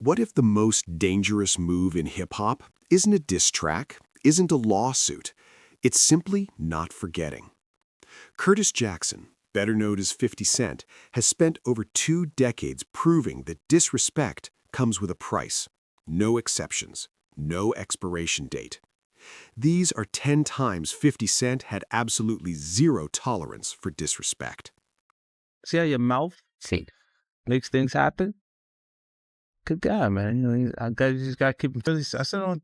What if the most dangerous move in hip-hop isn't a diss track, isn't a lawsuit? It's simply not forgetting. Curtis Jackson, better known as 50 Cent, has spent over 2 decades proving that disrespect comes with a price. No exceptions, no expiration date. These are 10 times 50 Cent had absolutely zero tolerance for disrespect. See how your mouth makes things happen? Good guy, man. You just gotta keep him. I said on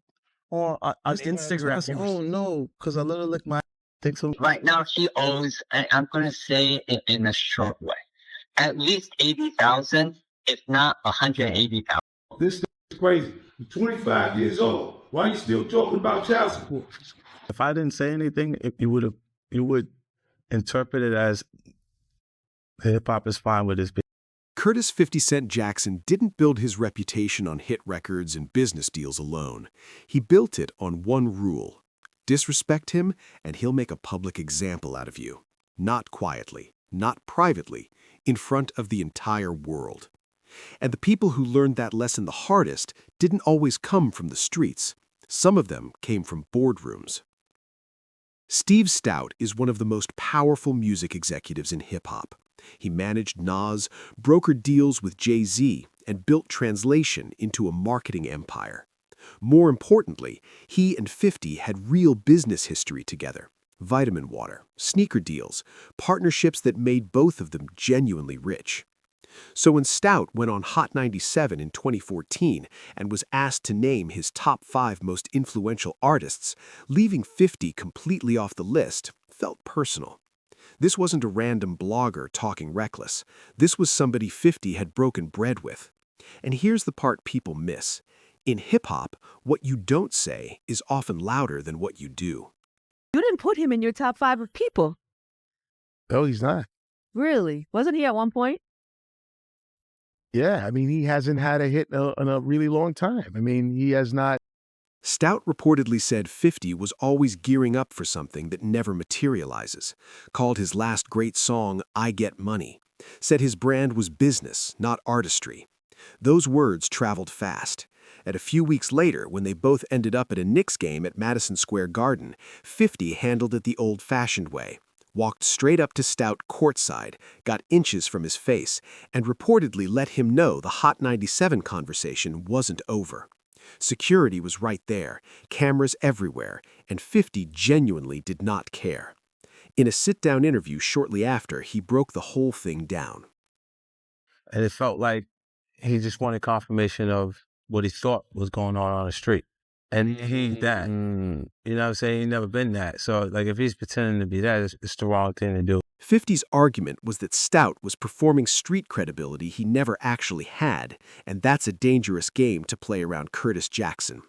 Instagram. Oh no, because I let her lick my. Think so. Right now, he owes, and I'm going to say it in a short way, at least 80,000, if not 180,000. This is crazy. You're 25 years old. Why are you still talking about child support? If I didn't say anything, you would interpret it as hip hop is fine with this. Curtis 50 Cent Jackson didn't build his reputation on hit records and business deals alone. He built it on one rule. Disrespect him, and he'll make a public example out of you. Not quietly, not privately, in front of the entire world. And the people who learned that lesson the hardest didn't always come from the streets. Some of them came from boardrooms. Steve Stoute is one of the most powerful music executives in hip-hop. He managed Nas, brokered deals with Jay-Z, and built Translation into a marketing empire. More importantly, he and 50 had real business history together. Vitamin water, sneaker deals, partnerships that made both of them genuinely rich. So when Stoute went on Hot 97 in 2014 and was asked to name his top 5 most influential artists, leaving 50 completely off the list felt personal. This wasn't a random blogger talking reckless. This was somebody 50 had broken bread with. And here's the part people miss. In hip-hop, what you don't say is often louder than what you do. You didn't put him in your top 5 of people. No, he's not. Really? Wasn't he at one point? Yeah, I mean, he hasn't had a hit in a really long time. I mean, he has not. Stoute reportedly said 50 was always gearing up for something that never materializes, called his last great song, I Get Money, said his brand was business, not artistry. Those words traveled fast. And a few weeks later, when they both ended up at a Knicks game at Madison Square Garden, 50 handled it the old-fashioned way, walked straight up to Stoute courtside, got inches from his face, and reportedly let him know the Hot 97 conversation wasn't over. Security was right there, cameras everywhere, and 50 genuinely did not care. In a sit-down interview shortly after, he broke the whole thing down. And it felt like he just wanted confirmation of what he thought was going on the street. And he ain't that. You know what I'm saying? He's never been that. So, like, if he's pretending to be that, it's the wrong thing to do. 50's argument was that Stoute was performing street credibility he never actually had, and that's a dangerous game to play around Curtis Jackson.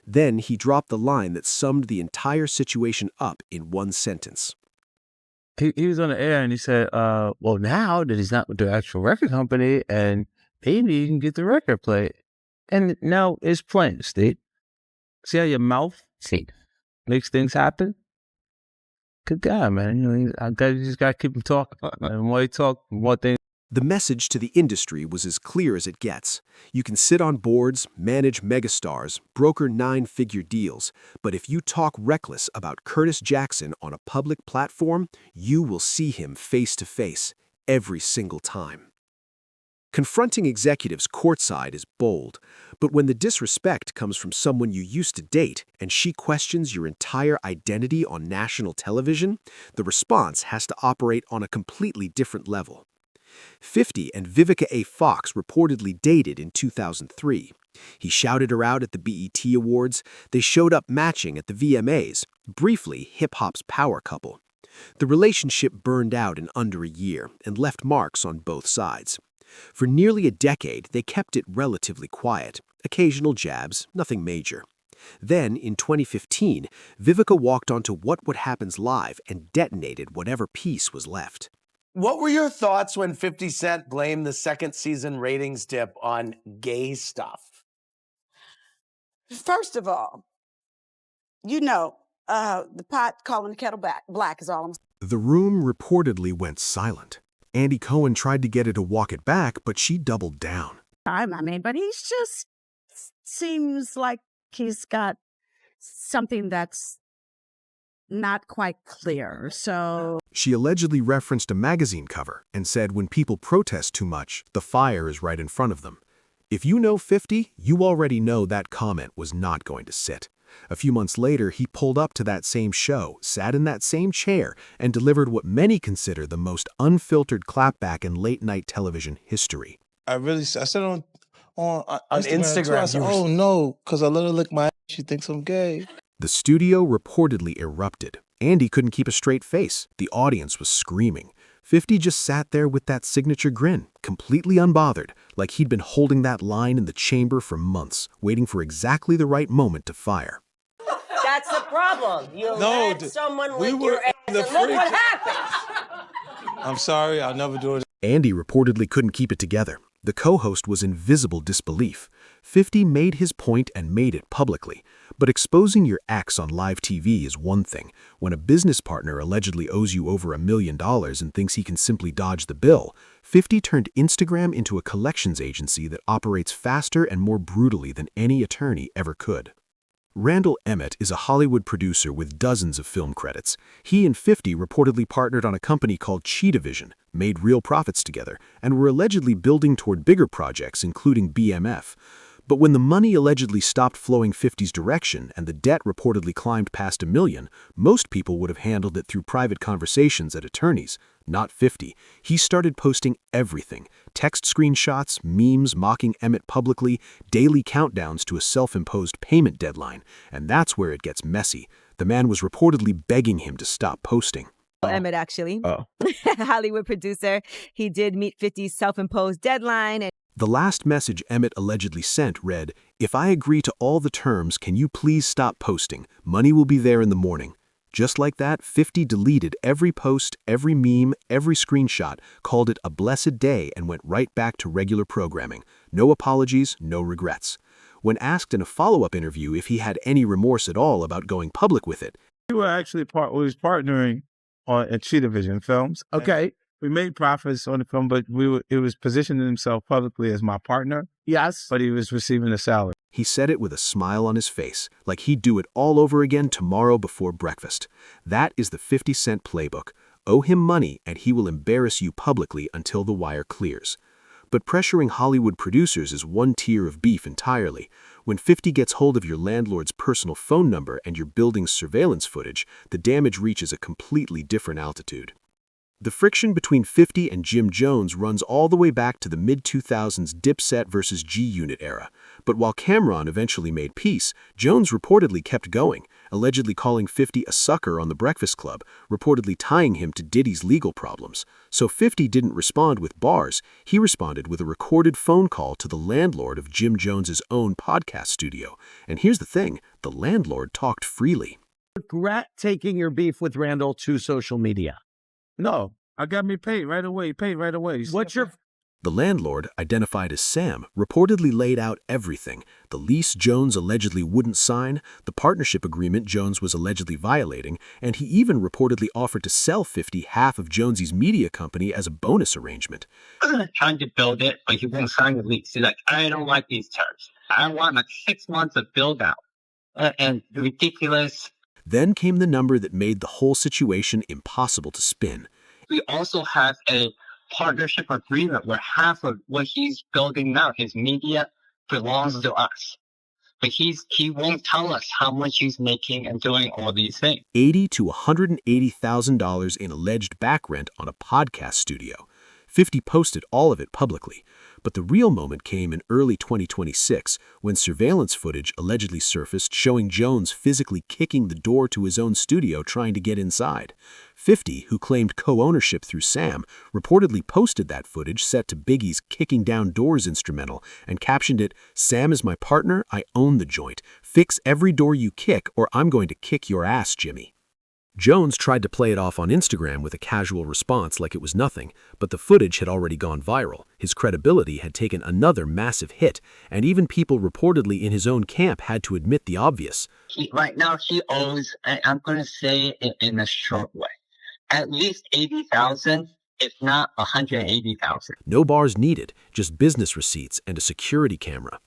Then he dropped the line that summed the entire situation up in one sentence. He was on the air and he said, well, now that he's not with the actual record company, and maybe he can get the record played. And now it's playing, Steve. See how your mouth makes things happen? Good guy, man. You just got to keep him talking. And the more he talk, the more things. The message to the industry was as clear as it gets. You can sit on boards, manage megastars, broker 9-figure deals, but if you talk reckless about Curtis Jackson on a public platform, you will see him face to face every single time. Confronting executives courtside is bold, but when the disrespect comes from someone you used to date and she questions your entire identity on national television, the response has to operate on a completely different level. 50 and Vivica A. Fox reportedly dated in 2003. He shouted her out at the BET Awards. They showed up matching at the VMAs, briefly hip-hop's power couple. The relationship burned out in under a year and left marks on both sides. For nearly a decade, they kept it relatively quiet, occasional jabs, nothing major. Then, in 2015, Vivica walked onto What Would Happens Live and detonated whatever piece was left. What were your thoughts when 50 Cent blamed the second season ratings dip on gay stuff? First of all, the pot calling the kettle black is all I'm saying. The room reportedly went silent. Andy Cohen tried to get her to walk it back, but she doubled down. But he's just seems like he's got something that's not quite clear. So She allegedly referenced a magazine cover and said when people protest too much, the fire is right in front of them. If you know 50, you already know that comment was not going to sit. A few months later, he pulled up to that same show, sat in that same chair, and delivered what many consider the most unfiltered clapback in late-night television history. I said on Instagram, too, I said, oh no, because I let her lick my ass. She thinks I'm gay. The studio reportedly erupted. Andy couldn't keep a straight face. The audience was screaming. 50 just sat there with that signature grin, completely unbothered, like he'd been holding that line in the chamber for months, waiting for exactly the right moment to fire. That's the problem. You let someone lick your ass, and look what happens. I'm sorry, I'll never do it. Andy reportedly couldn't keep it together. The co-host was in visible disbelief. 50 made his point and made it publicly. But exposing your ex on live TV is one thing. When a business partner allegedly owes you over $1 million and thinks he can simply dodge the bill, 50 turned Instagram into a collections agency that operates faster and more brutally than any attorney ever could. Randall Emmett is a Hollywood producer with dozens of film credits. He and 50 reportedly partnered on a company called Cheetah, made real profits together, and were allegedly building toward bigger projects, including BMF. But when the money allegedly stopped flowing 50's direction and the debt reportedly climbed past $1 million, most people would have handled it through private conversations at attorneys. Not 50. He started posting everything. Text screenshots, memes mocking Emmett publicly, daily countdowns to a self-imposed payment deadline. And that's where it gets messy. The man was reportedly begging him to stop posting. Emmett, actually. Hollywood producer. He did meet 50's self-imposed deadline. And the last message Emmett allegedly sent read, "If I agree to all the terms, can you please stop posting? Money will be there in the morning." Just like that, 50 deleted every post, every meme, every screenshot, called it a blessed day, and went right back to regular programming. No apologies, no regrets. When asked in a follow-up interview if he had any remorse at all about going public with it, We were actually was partnering on a Cheetah Vision films. Okay. We made profits on the film, but it was positioning himself publicly as my partner. Yes. But he was receiving a salary. he said it with a smile on his face, like he'd do it all over again tomorrow before breakfast. That is the 50-cent playbook. Owe him money and he will embarrass you publicly until the wire clears. But pressuring Hollywood producers is one tier of beef entirely. When 50 gets hold of your landlord's personal phone number and your building's surveillance footage, the damage reaches a completely different altitude. The friction between 50 and Jim Jones runs all the way back to the mid-2000s Dipset versus G-Unit era. But while Cameron eventually made peace, Jones reportedly kept going, allegedly calling 50 a sucker on The Breakfast Club, reportedly tying him to Diddy's legal problems. So 50 didn't respond with bars, he responded with a recorded phone call to the landlord of Jim Jones's own podcast studio. And here's the thing, the landlord talked freely. Regret taking your beef with Randall to social media? No, I got me paid right away. What's your... The landlord, identified as Sam, reportedly laid out everything. The lease Jones allegedly wouldn't sign, the partnership agreement Jones was allegedly violating, and he even reportedly offered to sell 50 half of Jonesy's media company as a bonus arrangement. Trying to build it, but he won't sign the lease. He's like, I don't like these terms. I want like 6 months of build out. And ridiculous. Then came the number that made the whole situation impossible to spin. We also have a partnership agreement where half of what he's building now, his media, belongs to us. But he won't tell us how much he's making and doing all these things. $80,000 to $180,000 in alleged back rent on a podcast studio. 50 posted all of it publicly. But the real moment came in early 2026 when surveillance footage allegedly surfaced showing Jones physically kicking the door to his own studio trying to get inside. 50, who claimed co-ownership through Sam, reportedly posted that footage set to Biggie's Kicking Down Doors instrumental and captioned it, "Sam is my partner, I own the joint. Fix every door you kick or I'm going to kick your ass, Jimmy." Jones tried to play it off on Instagram with a casual response like it was nothing, but the footage had already gone viral. His credibility had taken another massive hit, and even people reportedly in his own camp had to admit the obvious. Right now, he owes, I'm going to say it in a short way, at least 80,000, if not 180,000. No bars needed, just business receipts and a security camera.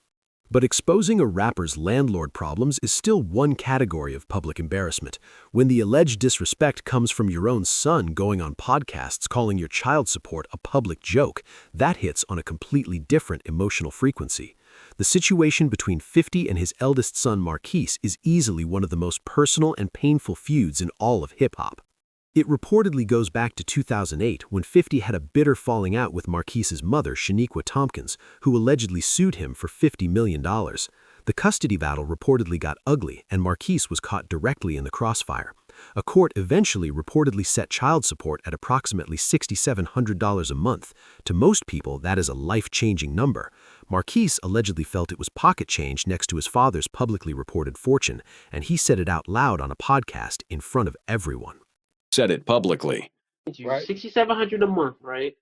But exposing a rapper's landlord problems is still one category of public embarrassment. When the alleged disrespect comes from your own son going on podcasts calling your child support a public joke, that hits on a completely different emotional frequency. The situation between 50 and his eldest son Marquise is easily one of the most personal and painful feuds in all of hip-hop. It reportedly goes back to 2008 when 50 had a bitter falling out with Marquise's mother, Shaniqua Tompkins, who allegedly sued him for $50 million. The custody battle reportedly got ugly, and Marquise was caught directly in the crossfire. A court eventually reportedly set child support at approximately $6,700 a month. To most people, that is a life-changing number. Marquise allegedly felt it was pocket change next to his father's publicly reported fortune, and he said it out loud on a podcast in front of everyone. Said it publicly. Right. $6,700 a month, right?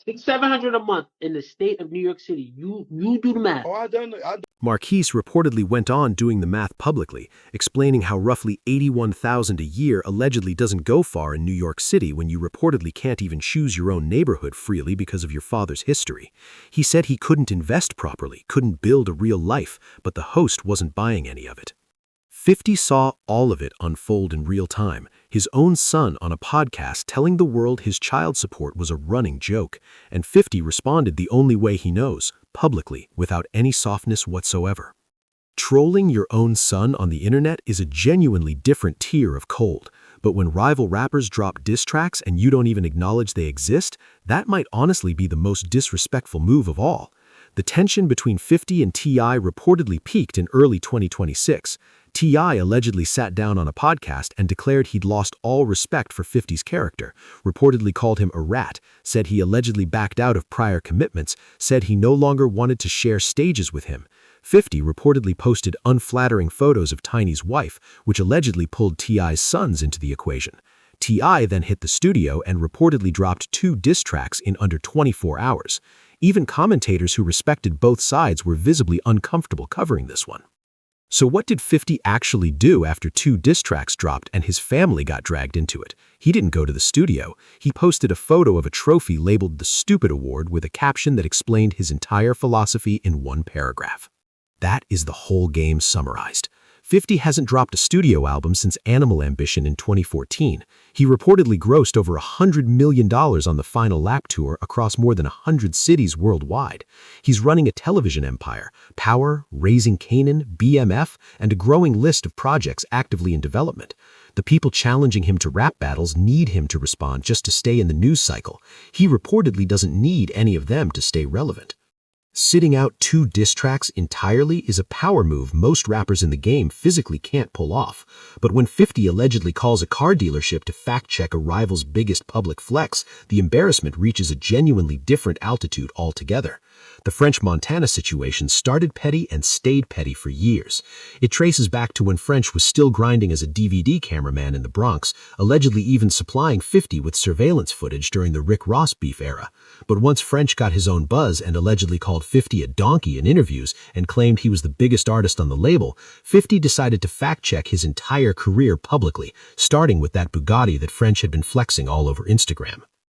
$6,700 a month in the state of New York City. You do the math. Oh, I done. Marquise reportedly went on doing the math publicly, explaining how roughly $81,000 a year allegedly doesn't go far in New York City when you reportedly can't even choose your own neighborhood freely because of your father's history. He said he couldn't invest properly, couldn't build a real life, but the host wasn't buying any of it. 50 saw all of it unfold in real time, his own son on a podcast telling the world his child support was a running joke, and 50 responded the only way he knows, publicly, without any softness whatsoever. Trolling your own son on the internet is a genuinely different tier of cold, but when rival rappers drop diss tracks and you don't even acknowledge they exist, that might honestly be the most disrespectful move of all. The tension between 50 and T.I. reportedly peaked in early 2026. T.I. allegedly sat down on a podcast and declared he'd lost all respect for 50's character, reportedly called him a rat, said he allegedly backed out of prior commitments, said he no longer wanted to share stages with him. 50 reportedly posted unflattering photos of Tiny's wife, which allegedly pulled T.I.'s sons into the equation. T.I. then hit the studio and reportedly dropped 2 diss tracks in under 24 hours. Even commentators who respected both sides were visibly uncomfortable covering this one. So what did 50 actually do after 2 diss tracks dropped and his family got dragged into it? He didn't go to the studio. He posted a photo of a trophy labeled the Stupid Award with a caption that explained his entire philosophy in one paragraph. That is the whole game summarized. 50 hasn't dropped a studio album since Animal Ambition in 2014. He reportedly grossed over $100 million on the Final Lap tour across more than 100 cities worldwide. He's running a television empire, Power, Raising Kanan, BMF, and a growing list of projects actively in development. The people challenging him to rap battles need him to respond just to stay in the news cycle. He reportedly doesn't need any of them to stay relevant. Sitting out 2 diss tracks entirely is a power move most rappers in the game physically can't pull off. But when 50 allegedly calls a car dealership to fact-check a rival's biggest public flex, the embarrassment reaches a genuinely different altitude altogether. The French Montana situation started petty and stayed petty for years. It traces back to when French was still grinding as a DVD cameraman in the Bronx, allegedly even supplying 50 with surveillance footage during the Rick Ross beef era. But once French got his own buzz and allegedly called 50 a donkey in interviews and claimed he was the biggest artist on the label, 50 decided to fact-check his entire career publicly, starting with that Bugatti that French had been flexing all over Instagram.